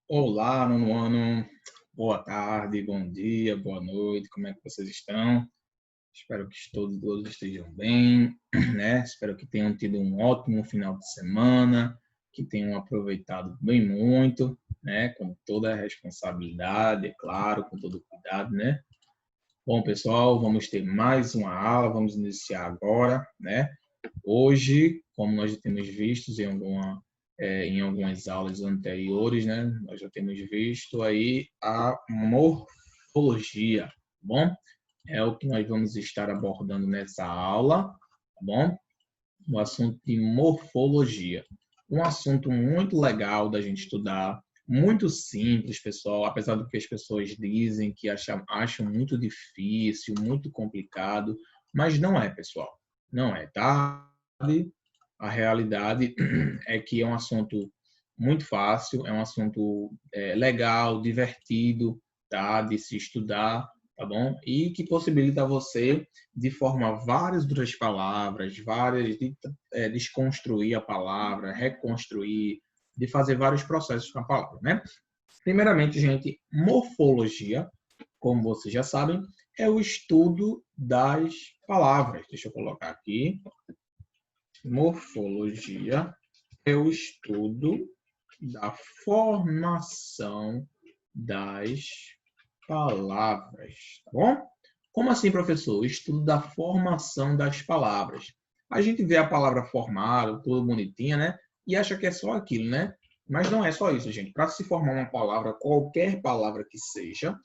Olá, nono ano. Boa tarde, bom dia, boa noite. Como é que vocês estão? Espero que todos estejam bem, né? Espero que tenham tido um ótimo final de semana, que tenham aproveitado bem muito, né? Com toda a responsabilidade, é claro, com todo o cuidado, né? Bom, pessoal, vamos ter mais uma aula, vamos iniciar agora, né? Hoje, como nós já temos visto em algumas aulas anteriores, né? Nós já temos visto aí a morfologia, tá bom? É o que nós vamos estar abordando nessa aula, tá bom? O assunto de morfologia. Um assunto muito legal da gente estudar, muito simples, pessoal, apesar do que as pessoas dizem que acham muito difícil, muito complicado, mas não é, pessoal. Não é, tá? A realidade é que é um assunto muito fácil, é um assunto legal, divertido, tá? De se estudar, tá bom? E que possibilita você de formar várias outras palavras, de desconstruir a palavra, reconstruir, de fazer vários processos com a palavra, né? Primeiramente, gente, morfologia, como vocês já sabem, é o estudo das palavras. Deixa eu colocar aqui. Morfologia é o estudo da formação das palavras, tá bom? Como assim, professor? O estudo da formação das palavras. A gente vê a palavra formada, tudo bonitinha, né? E acha que é só aquilo, né? Mas não é só isso, gente. Para se formar uma palavra, qualquer palavra que seja,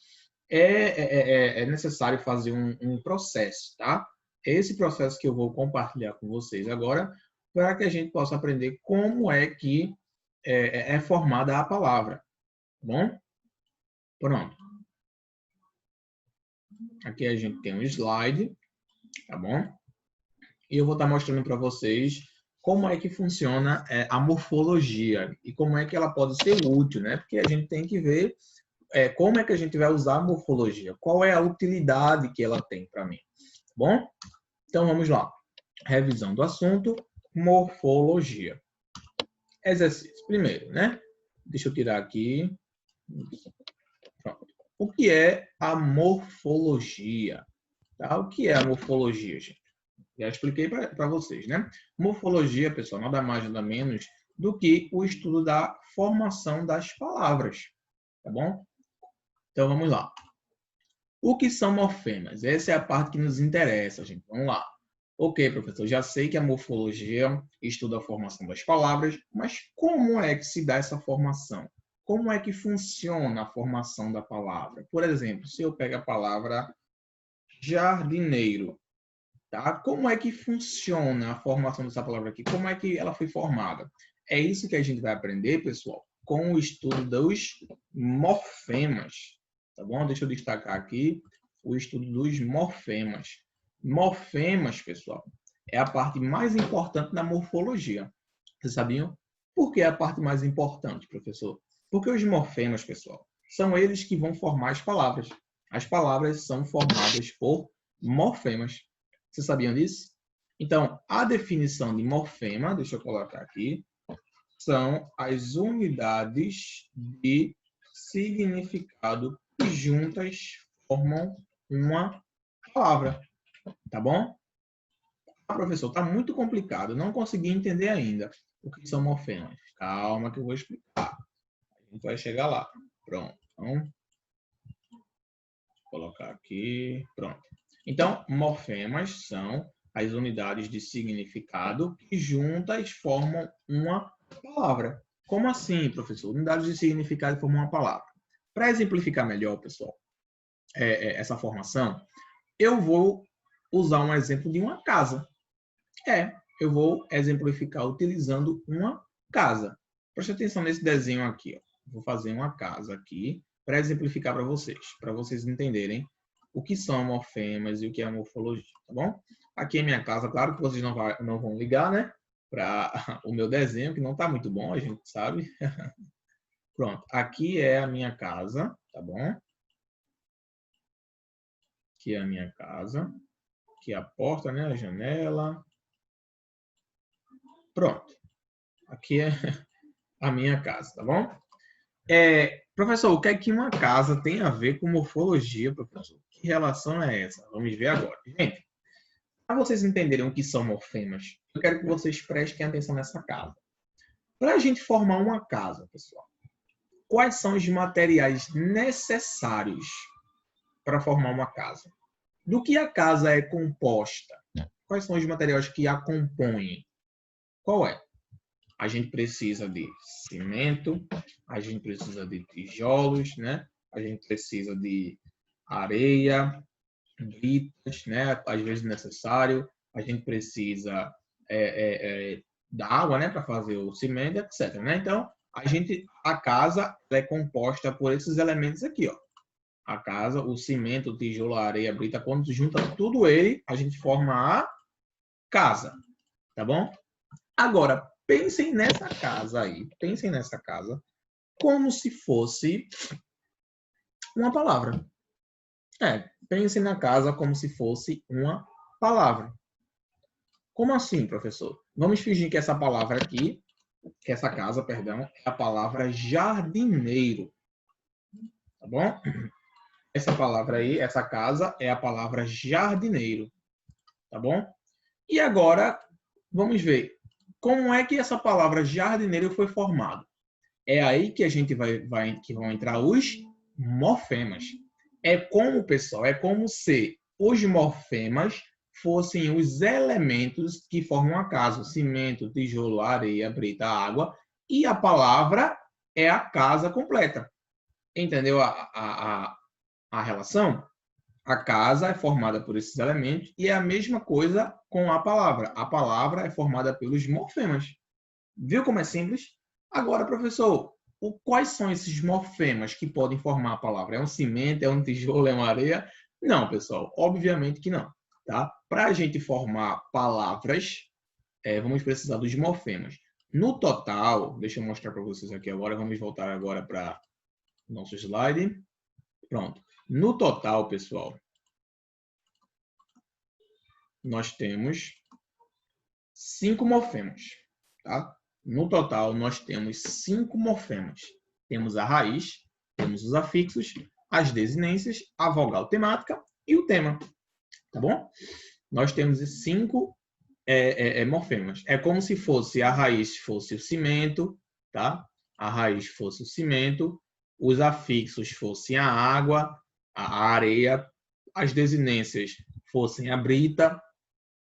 é necessário fazer um processo, tá? Esse processo que eu vou compartilhar com vocês agora, para que a gente possa aprender como é que é formada a palavra, tá bom? Pronto. Aqui a gente tem um slide, tá bom? E eu vou estar mostrando para vocês como é que funciona a morfologia e como é que ela pode ser útil, né? Porque a gente tem que ver como é que a gente vai usar a morfologia, qual é a utilidade que ela tem para mim, tá bom? Então vamos lá. Revisão do assunto, morfologia. Exercício. Primeiro, né? Deixa eu tirar aqui. Pronto. O que é a morfologia? Tá? O que é a morfologia, gente? Já expliquei para vocês, né? Morfologia, pessoal, nada mais nada menos do que o estudo da formação das palavras, tá bom? Então vamos lá. O que são morfemas? Essa é a parte que nos interessa, gente. Vamos lá. Ok, professor, já sei que a morfologia estuda a formação das palavras, mas como é que se dá essa formação? Como é que funciona a formação da palavra? Por exemplo, se eu pego a palavra jardineiro, tá? Como é que funciona a formação dessa palavra aqui? Como é que ela foi formada? É isso que a gente vai aprender, pessoal, com o estudo dos morfemas, tá bom? Deixa eu destacar aqui o estudo dos morfemas. Morfemas, pessoal, é a parte mais importante da morfologia. Vocês sabiam? Por que é a parte mais importante, professor? Porque os morfemas, pessoal, são eles que vão formar as palavras. As palavras são formadas por morfemas. Vocês sabiam disso? Então, a definição de morfema, deixa eu colocar aqui, são as unidades de significado que juntas formam uma palavra. Tá bom? Ah, professor, está muito complicado. Não consegui entender ainda o que são morfemas. Calma que eu vou explicar. A gente vai chegar lá. Pronto. Então, vou colocar aqui. Pronto. Então, morfemas são as unidades de significado que juntas formam uma palavra. Como assim, professor? Unidades de significado formam uma palavra. Para exemplificar melhor, pessoal, essa formação, eu vou usar um exemplo de uma casa. Eu vou exemplificar utilizando uma casa. Preste atenção nesse desenho aqui. Ó. Vou fazer uma casa aqui para exemplificar para vocês entenderem o que são morfemas e o que é a morfologia, tá bom? Aqui é minha casa, claro que vocês não vão ligar, né? Para o meu desenho, que não está muito bom, a gente sabe. Pronto, aqui é a minha casa, tá bom? Aqui é a minha casa. Aqui é a porta, né? A janela. Pronto. Aqui é a minha casa, tá bom? Professor, o que é que uma casa tem a ver com morfologia, professor? Que relação é essa? Vamos ver agora. Gente, para vocês entenderem o que são morfemas, eu quero que vocês prestem atenção nessa casa. Para a gente formar uma casa, pessoal, quais são os materiais necessários para formar uma casa? Do que a casa é composta? Quais são os materiais que a compõem? Qual é? A gente precisa de cimento, a gente precisa de tijolos, né? A gente precisa de areia, britas, né? Às vezes necessário. A gente precisa da água, né? Para fazer o cimento, etc. Né? Então, a casa é composta por esses elementos aqui, ó. A casa, o cimento, o tijolo, a areia, a brita, quando tu junta tudo ele, a gente forma a casa, tá bom? Agora, pensem nessa casa aí, pensem nessa casa como se fosse uma palavra. Pensem na casa como se fosse uma palavra. Como assim, professor? Vamos fingir que essa palavra aqui, que essa casa, perdão, é a palavra jardineiro, tá bom? Essa palavra aí, essa casa, é a palavra jardineiro, tá bom? E agora, vamos ver como é que essa palavra jardineiro foi formada. É aí que a gente que vão entrar os morfemas. É como, pessoal, é como se os morfemas fossem os elementos que formam a casa, o cimento, tijolo, areia, brita, água, e a palavra é a casa completa. Entendeu a relação? A casa é formada por esses elementos e é a mesma coisa com a palavra. A palavra é formada pelos morfemas. Viu como é simples? Agora, professor, quais são esses morfemas que podem formar a palavra? É um cimento, é um tijolo, é uma areia? Não, pessoal, obviamente que não. Tá? Para a gente formar palavras, vamos precisar dos morfemas. No total, deixa eu mostrar para vocês aqui agora, vamos voltar agora para nosso slide. Pronto. No total, pessoal, nós temos 5 morfemas. Tá? No total, nós temos 5 morfemas. Temos a raiz, temos os afixos, as desinências, a vogal temática e o tema. Tá bom? Nós temos 5 morfemas. É como se fosse a raiz fosse o cimento, tá? A raiz fosse o cimento, os afixos fossem a água, a areia, as desinências fossem a brita,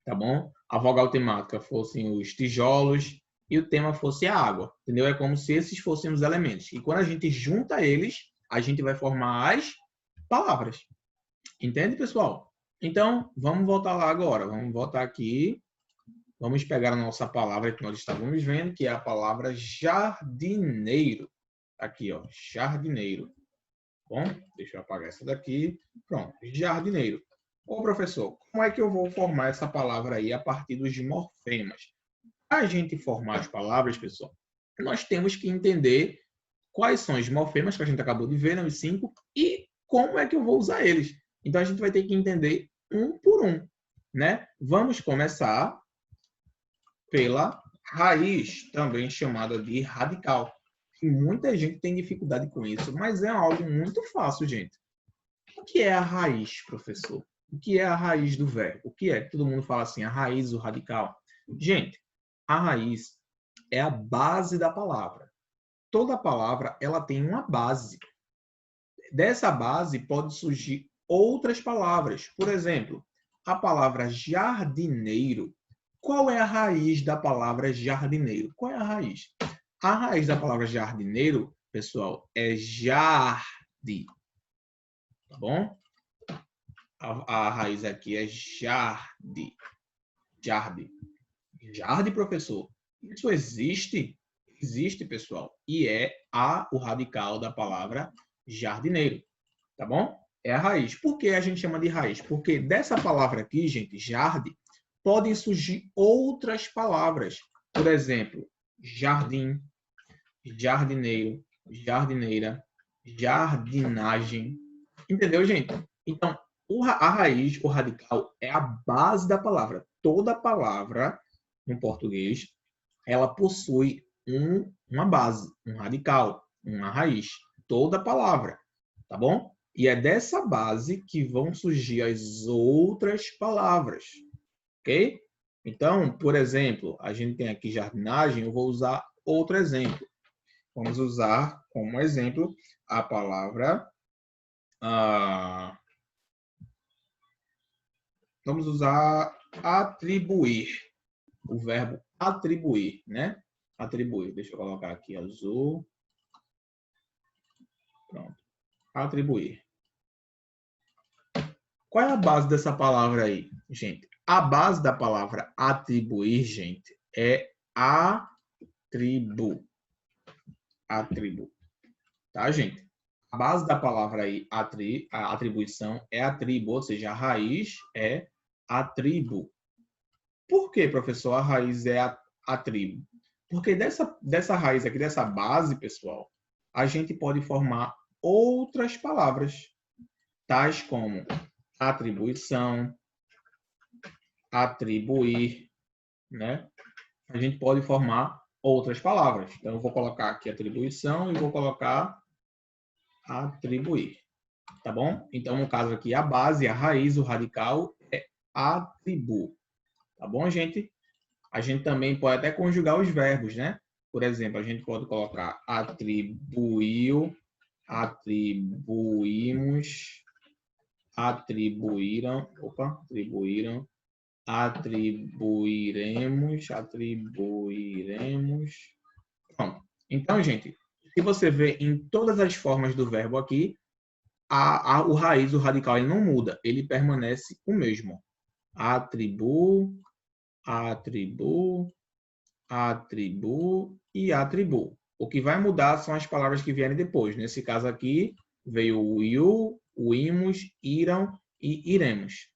tá bom? A vogal temática fossem os tijolos e o tema fosse a água, entendeu? É como se esses fossem os elementos. E quando a gente junta eles, a gente vai formar as palavras. Entende, pessoal? Então, vamos voltar lá agora. Vamos voltar aqui. Vamos pegar a nossa palavra que nós estávamos vendo, que é a palavra jardineiro. Aqui, ó, jardineiro. Bom, deixa eu apagar essa daqui. Pronto, jardineiro. Ô, professor, como é que eu vou formar essa palavra aí a partir dos morfemas? Para a gente formar as palavras, pessoal, nós temos que entender quais são os morfemas que a gente acabou de ver, né, os 5, e como é que eu vou usar eles. Então, a gente vai ter que entender um por um, né? Vamos começar pela raiz, também chamada de radical. E muita gente tem dificuldade com isso, mas é algo muito fácil, gente. O que é a raiz, professor? O que é a raiz do verbo? O que é? Todo mundo fala assim, a raiz, o radical. Gente, a raiz é a base da palavra. Toda palavra, ela tem uma base. Dessa base pode surgir outras palavras. Por exemplo, a palavra jardineiro. Qual é a raiz da palavra jardineiro? Qual é a raiz? A raiz da palavra jardineiro, pessoal, é jardi. Tá bom? A raiz aqui é jardi. Jardi. Jardi, professor. Isso existe? Existe, pessoal. E é o radical da palavra jardineiro. Tá bom? É a raiz. Por que a gente chama de raiz? Porque dessa palavra aqui, gente, jardi, podem surgir outras palavras. Por exemplo, jardim, jardineiro, jardineira, jardinagem. Entendeu, gente? Então, a raiz, o radical, é a base da palavra. Toda palavra, no português, ela possui uma base, um radical, uma raiz. Toda palavra, tá bom? E é dessa base que vão surgir as outras palavras, ok? Então, por exemplo, a gente tem aqui jardinagem, eu vou usar outro exemplo. Vamos usar como exemplo a palavra... vamos usar atribuir. O verbo atribuir, né? Atribuir. Deixa eu colocar aqui azul. Pronto. Atribuir. Qual é a base dessa palavra aí, gente? A base da palavra atribuir, gente, é atribu. Atribu. Tá, gente? A base da palavra aí, a atribuição, é atribu, ou seja, a raiz é atribu. Por que, professor, a raiz é atribu? Porque dessa raiz aqui, dessa base, pessoal, a gente pode formar outras palavras, tais como atribuição, atribuir, né? A gente pode formar outras palavras. Então, eu vou colocar aqui atribuição e vou colocar atribuir, tá bom? Então, no caso aqui, a base, a raiz, o radical é atribu, tá bom, gente? A gente também pode até conjugar os verbos, né? Por exemplo, a gente pode colocar atribuiu, atribuímos, atribuíram, atribuiremos. Pronto. Então, gente, se você vê em todas as formas do verbo aqui, o raiz, o radical, ele não muda, ele permanece o mesmo. Atribu, atribu, atribu e atribu. O que vai mudar são as palavras que vierem depois. Nesse caso aqui, veio o iu, o imos, irão e iremos.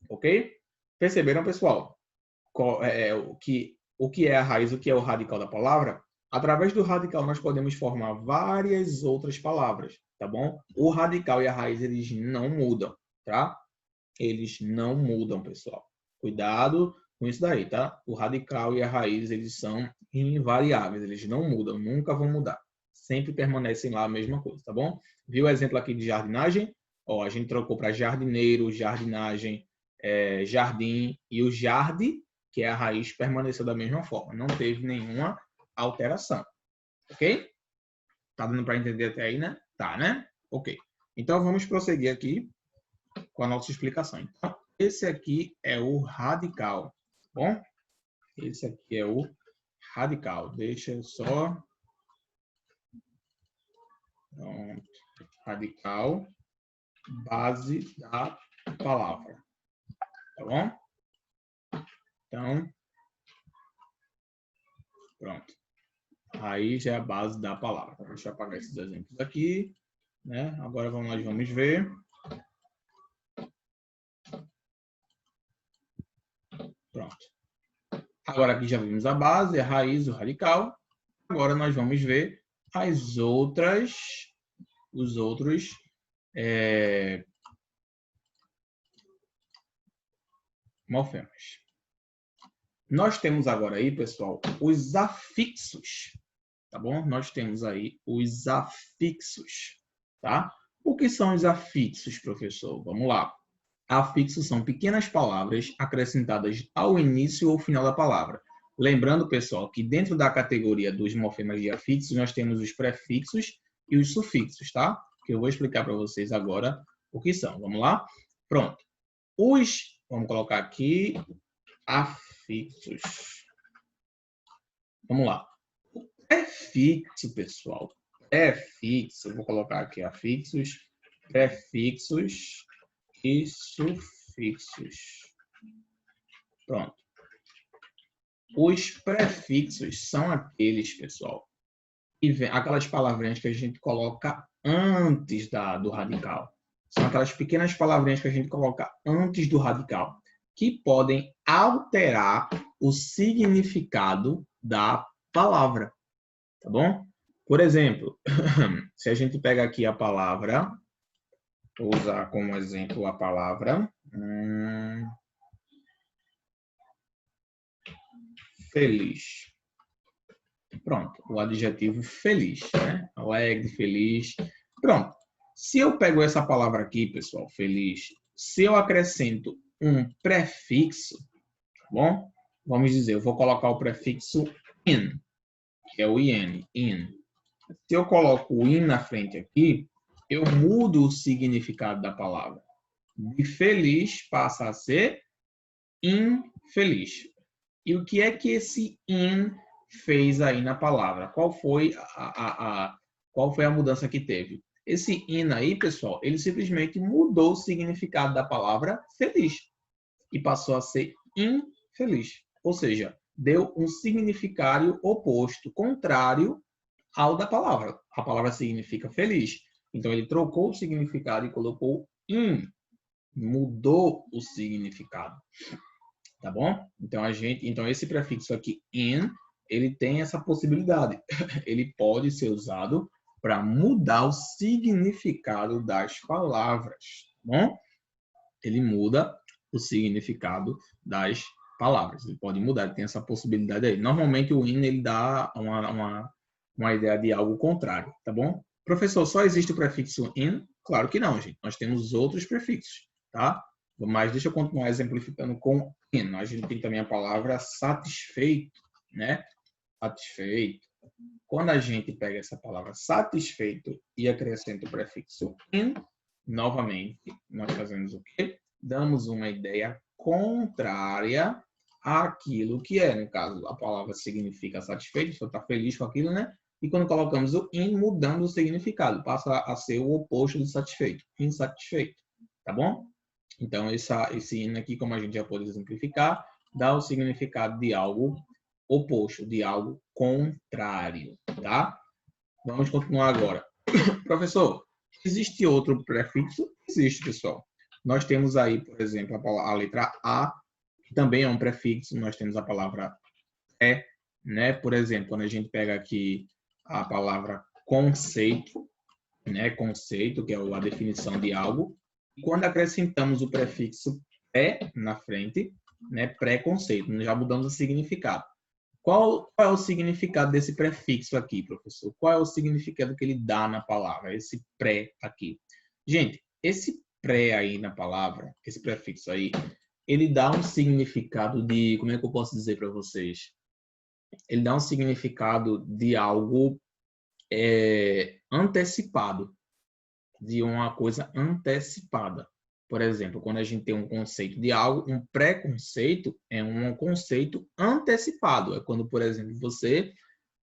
Ok? Perceberam, pessoal? O que é a raiz, o que é o radical da palavra? Através do radical, nós podemos formar várias outras palavras, tá bom? O radical e a raiz, eles não mudam, tá? Eles não mudam, pessoal. Cuidado com isso daí, tá? O radical e a raiz, eles são invariáveis, eles não mudam, nunca vão mudar. Sempre permanecem lá a mesma coisa, tá bom? Viu o exemplo aqui de jardinagem? Ó, a gente trocou para jardineiro, jardinagem, jardim, e o jarde, que é a raiz, permaneceu da mesma forma. Não teve nenhuma alteração. Ok? Tá dando para entender até aí, né? Tá, né? Ok. Então, vamos prosseguir aqui com a nossa explicação. Então, esse aqui é o radical, tá bom? Esse aqui é o radical. Deixa eu só... Pronto. Radical, base da palavra. Tá bom? Então, pronto. Raiz é a base da palavra. Deixa eu apagar esses exemplos aqui, né? Agora nós vamos ver. Pronto. Agora aqui já vimos a base, a raiz, o radical. Agora nós vamos ver os outros morfemas. Nós temos agora aí, pessoal, os afixos, tá bom? Nós temos aí os afixos, tá? O que são os afixos, professor? Vamos lá. Afixos são pequenas palavras acrescentadas ao início ou final da palavra. Lembrando, pessoal, que dentro da categoria dos morfemas de afixos, nós temos os prefixos e os sufixos, tá? Que eu vou explicar para vocês agora o que são. Vamos lá? Pronto. Vamos colocar aqui, afixos. Vamos lá. O prefixo, pessoal. Prefixo, vou colocar aqui afixos, prefixos e sufixos. Pronto. Os prefixos são aqueles, pessoal, aquelas palavrinhas que a gente coloca antes do radical. São aquelas pequenas palavrinhas que a gente coloca antes do radical, que podem alterar o significado da palavra, tá bom? Por exemplo, se a gente pega aqui a palavra, vou usar como exemplo a palavra feliz. Pronto, o adjetivo feliz, né? Alegre, feliz. Pronto. Se eu pego essa palavra aqui, pessoal, feliz, se eu acrescento um prefixo, tá bom? Vamos dizer, eu vou colocar o prefixo in, que é o in, in. Se eu coloco o in na frente aqui, eu mudo o significado da palavra. De feliz passa a ser infeliz. E o que é que esse in fez aí na palavra? Qual foi a mudança que teve? Esse in aí, pessoal, ele simplesmente mudou o significado da palavra feliz e passou a ser infeliz. Ou seja, deu um significado oposto, contrário ao da palavra. A palavra significa feliz. Então, ele trocou o significado e colocou in. Mudou o significado. Tá bom? Então esse prefixo aqui in, ele tem essa possibilidade. Ele pode ser usado para mudar o significado das palavras, tá bom? Ele muda o significado das palavras. Ele pode mudar, ele tem essa possibilidade aí. Normalmente o in ele dá uma ideia de algo contrário, tá bom? Professor, só existe o prefixo in? Claro que não, gente. Nós temos outros prefixos, tá? Mas deixa eu continuar exemplificando com in. A gente tem também a palavra satisfeito, né? Satisfeito. Quando a gente pega essa palavra satisfeito e acrescenta o prefixo in, novamente, nós fazemos o quê? Damos uma ideia contrária àquilo que é. No caso, a palavra significa satisfeito, você está feliz com aquilo, né? E quando colocamos o in, mudando o significado, passa a ser o oposto de satisfeito, insatisfeito, tá bom? Então, esse in aqui, como a gente já pode exemplificar, dá o significado de algo oposto, de algo contrário, tá? Vamos continuar agora. Professor, existe outro prefixo? Existe, pessoal. Nós temos aí, por exemplo, a letra A, que também é um prefixo. Nós temos a palavra é, né? Por exemplo, quando a gente pega aqui a palavra conceito, né? Conceito, que é a definição de algo. E quando acrescentamos o prefixo pré na frente, né? Preconceito, já mudamos o significado. Qual é o significado desse prefixo aqui, professor? Qual é o significado que ele dá na palavra, esse pré aqui? Gente, esse pré aí na palavra, esse prefixo aí, ele dá um significado de, como é que eu posso dizer para vocês? Ele dá um significado de algo antecipado, de uma coisa antecipada. Por exemplo, quando a gente tem um conceito de algo, um pré-conceito é um conceito antecipado. É quando, por exemplo, você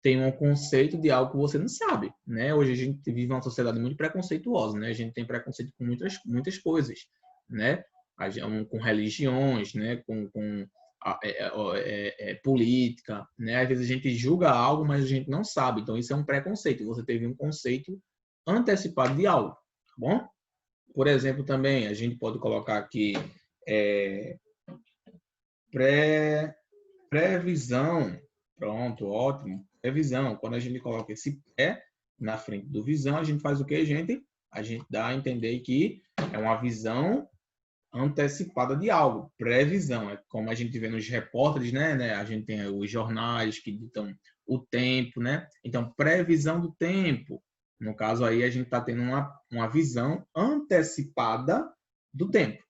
tem um conceito de algo que você não sabe, né? Hoje a gente vive uma sociedade muito preconceituosa, né? A gente tem preconceito com muitas coisas, né? Com religiões, né? Com política, né? Às vezes a gente julga algo, mas a gente não sabe. Então isso é um preconceito. Você teve um conceito antecipado de algo, tá bom? Por exemplo, também a gente pode colocar aqui previsão. Pronto, ótimo. Previsão. Quando a gente coloca esse pré na frente do visão, a gente faz o que, gente? A gente dá a entender que é uma visão antecipada de algo. Previsão. É como a gente vê nos repórteres, né? A gente tem os jornais que ditam o tempo, né? Então, previsão do tempo. No caso aí, a gente está tendo uma visão antecipada do tempo.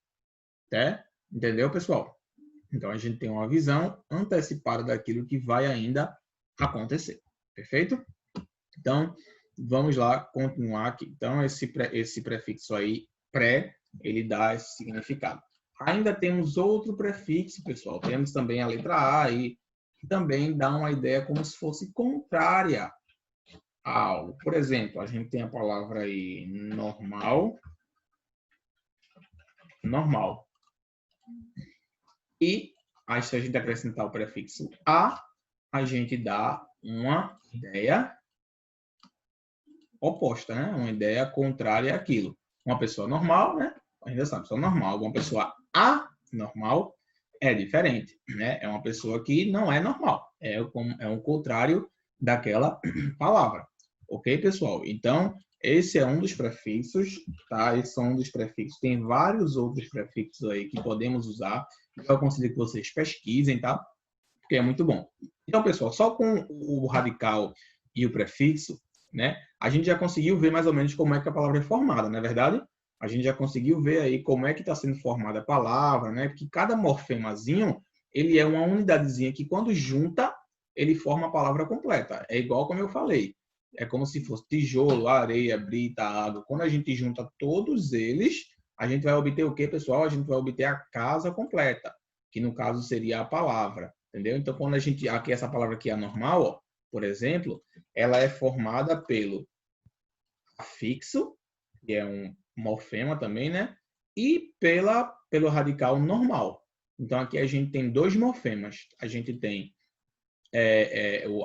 Tá? Entendeu, pessoal? Então, a gente tem uma visão antecipada daquilo que vai ainda acontecer. Perfeito? Então, vamos lá continuar aqui. Então, esse prefixo aí, pré, ele dá esse significado. Ainda temos outro prefixo, pessoal. Temos também a letra A aí, que também dá uma ideia como se fosse contrária a algo. Por exemplo, a gente tem a palavra aí normal. Normal. E aí, se a gente acrescentar o prefixo a gente dá uma ideia oposta, né? Uma ideia contrária àquilo. Uma pessoa normal, né? A gente sabe, pessoa normal. Uma pessoa anormal é diferente, né? É uma pessoa que não é normal. É um contrário daquela palavra. Ok, pessoal? Então, esse é um dos prefixos, tá? Esse é um dos prefixos. Tem vários outros prefixos aí que podemos usar. Eu aconselho que vocês pesquisem, tá? Porque porque é muito bom. Então, pessoal, só com o radical e o prefixo, né, a gente já conseguiu ver mais ou menos como é que a palavra é formada, não é verdade? A gente já conseguiu ver aí como é que está sendo formada a palavra, né? Porque cada morfemazinho, ele é uma unidadezinha que quando junta, ele forma a palavra completa. É igual como eu falei. É como se fosse tijolo, areia, brita, água. Quando a gente junta todos eles, a gente vai obter o quê, pessoal? A gente vai obter a casa completa, que no caso seria a palavra, entendeu? Então, quando a gente... Aqui, essa palavra aqui é normal, ó, por exemplo, ela é formada pelo afixo, que é um morfema também, né? E pelo radical normal. Então, aqui a gente tem dois morfemas. A gente tem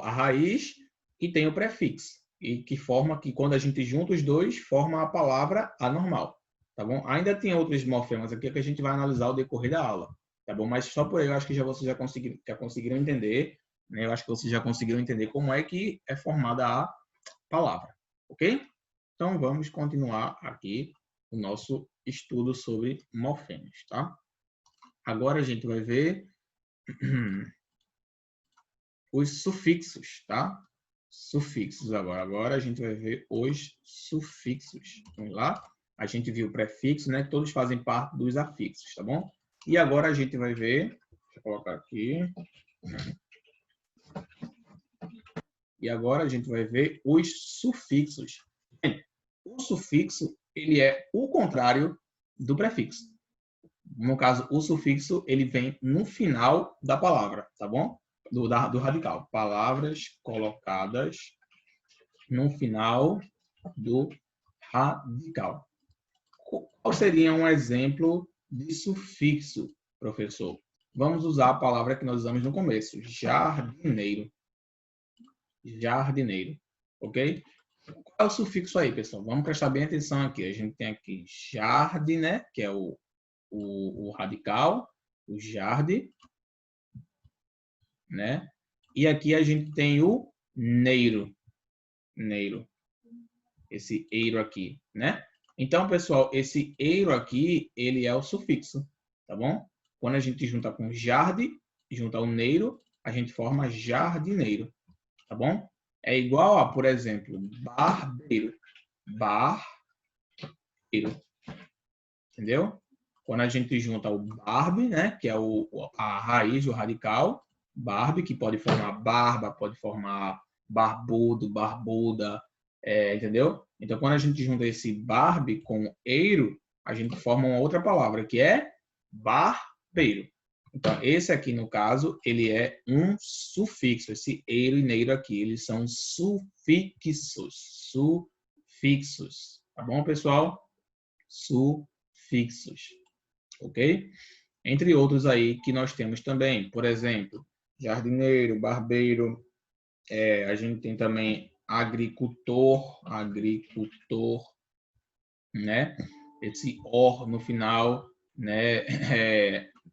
a raiz e tem o prefixo. E que forma que, quando a gente junta os dois, forma a palavra anormal. Tá bom? Ainda tem outros morfemas aqui que a gente vai analisar ao decorrer da aula. Tá bom? Mas só por aí eu acho que vocês já conseguiram entender. Né? Eu acho que vocês já conseguiram entender como é que é formada a palavra. Ok? Então, vamos continuar aqui o nosso estudo sobre morfemas, tá? Agora a gente vai ver os sufixos, tá? Sufixos agora. Agora a gente vai ver os sufixos. Vamos lá? A gente viu o prefixo, né? Todos fazem parte dos afixos, tá bom? E agora a gente vai ver... Deixa eu colocar aqui. E agora a gente vai ver os sufixos. O sufixo, ele é o contrário do prefixo. No caso, o sufixo, ele vem no final da palavra, tá bom? Do radical. Palavras colocadas no final do radical. Qual seria um exemplo de sufixo, professor? Vamos usar a palavra que nós usamos no começo. Jardineiro. Jardineiro. Ok? Qual é o sufixo aí, pessoal? Vamos prestar bem atenção aqui. A gente tem aqui jardim, né? Que é o radical, o jardim, né? E aqui a gente tem o neiro. Neiro. Esse eiro aqui, né? Então, pessoal, esse eiro aqui, ele é o sufixo, tá bom? Quando a gente junta com jardim, junta o neiro, a gente forma jardineiro, tá bom? É igual a, por exemplo, barbeiro. Barbeiro. Entendeu? Quando a gente junta o barbe, né, que é a raiz, o radical, barbe, que pode formar barba, pode formar barbudo, barbuda, entendeu? Então, quando a gente junta esse barbe com eiro, a gente forma uma outra palavra, que é barbeiro. Então, esse aqui, no caso, ele é um sufixo. Esse eiro e neiro aqui, eles são sufixos. Sufixos. Tá bom, pessoal? Sufixos. Ok? Entre outros aí que nós temos também. Por exemplo, jardineiro, barbeiro. A gente tem também agricultor, né? Esse or no final, né?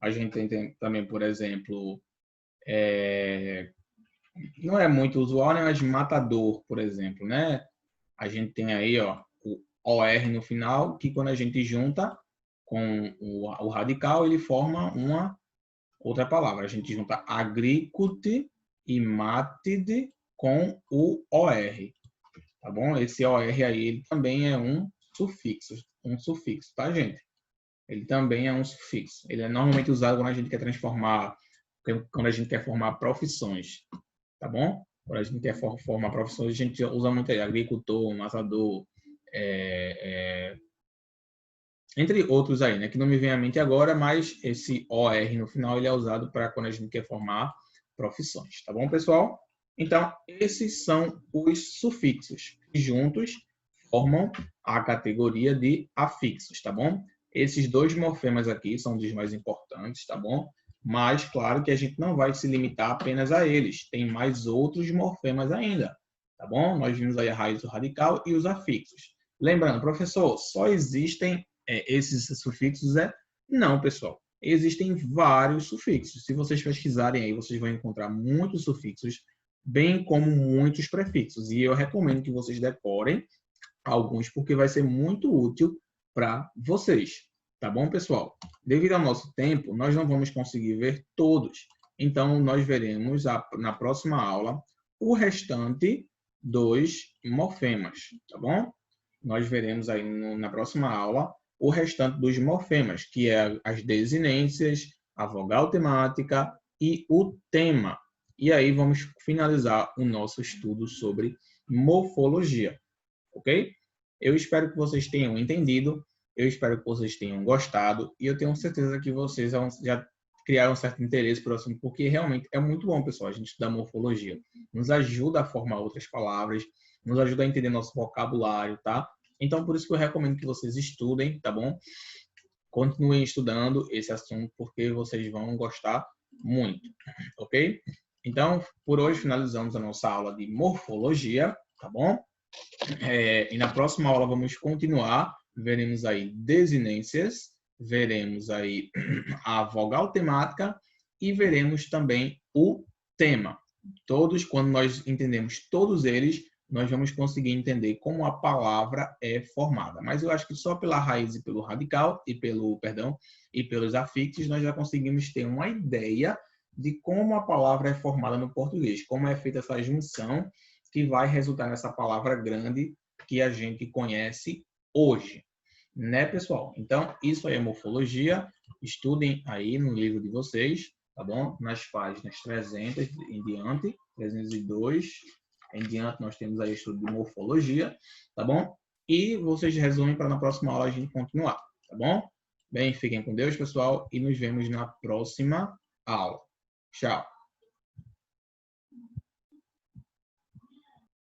A gente tem também, por exemplo, não é muito usual, né? Mas matador, por exemplo, né? A gente tem aí, ó, o OR no final, que quando a gente junta com o radical, ele forma uma outra palavra. A gente junta agriculti e matide com o OR. Tá bom? Esse OR aí, ele também é um sufixo, tá, gente? Ele também é um sufixo. Ele é normalmente usado quando a gente quer quando a gente quer formar profissões, tá bom? Quando a gente quer formar profissões, a gente usa muito aí, agricultor, matador, entre outros aí, né? Que não me vem à mente agora, mas esse OR no final ele é usado para quando a gente quer formar profissões, tá bom, pessoal? Então, esses são os sufixos que juntos formam a categoria de afixos, tá bom? Esses dois morfemas aqui são dos mais importantes, tá bom? Mas, claro que a gente não vai se limitar apenas a eles. Tem mais outros morfemas ainda, tá bom? Nós vimos aí a raiz do radical e os afixos. Lembrando, professor, só existem esses sufixos? Não, pessoal. Existem vários sufixos. Se vocês pesquisarem aí, vocês vão encontrar muitos sufixos, bem como muitos prefixos. E eu recomendo que vocês decorem alguns, porque vai ser muito útil para vocês. Tá bom, pessoal? Devido ao nosso tempo, nós não vamos conseguir ver todos. Então, nós veremos na próxima aula o restante dos morfemas, tá bom? Nós veremos aí na próxima aula o restante dos morfemas, que é as desinências, a vogal temática e o tema. E aí vamos finalizar o nosso estudo sobre morfologia, ok? Eu espero que vocês tenham entendido, eu espero que vocês tenham gostado e eu tenho certeza que vocês já criaram um certo interesse por assunto, porque realmente é muito bom, pessoal, a gente estudar morfologia. Nos ajuda a formar outras palavras, nos ajuda a entender nosso vocabulário, tá? Então, por isso que eu recomendo que vocês estudem, tá bom? Continuem estudando esse assunto, porque vocês vão gostar muito, ok? Então, por hoje, finalizamos a nossa aula de morfologia, tá bom? E na próxima aula vamos continuar, veremos aí desinências, veremos aí a vogal temática e veremos também o tema. Todos, quando nós entendemos todos eles, nós vamos conseguir entender como a palavra é formada. Mas eu acho que só pela raiz e pelo radical e pelos afixos nós já conseguimos ter uma ideia de como a palavra é formada no português, como é feita essa junção que vai resultar nessa palavra grande que a gente conhece hoje, né, pessoal? Então, isso aí é morfologia. Estudem aí no livro de vocês, tá bom? Nas páginas 300 em diante, 302 em diante, nós temos aí estudo de morfologia, tá bom? E vocês resumem para na próxima aula a gente continuar, tá bom? Bem, fiquem com Deus, pessoal, e nos vemos na próxima aula. Tchau!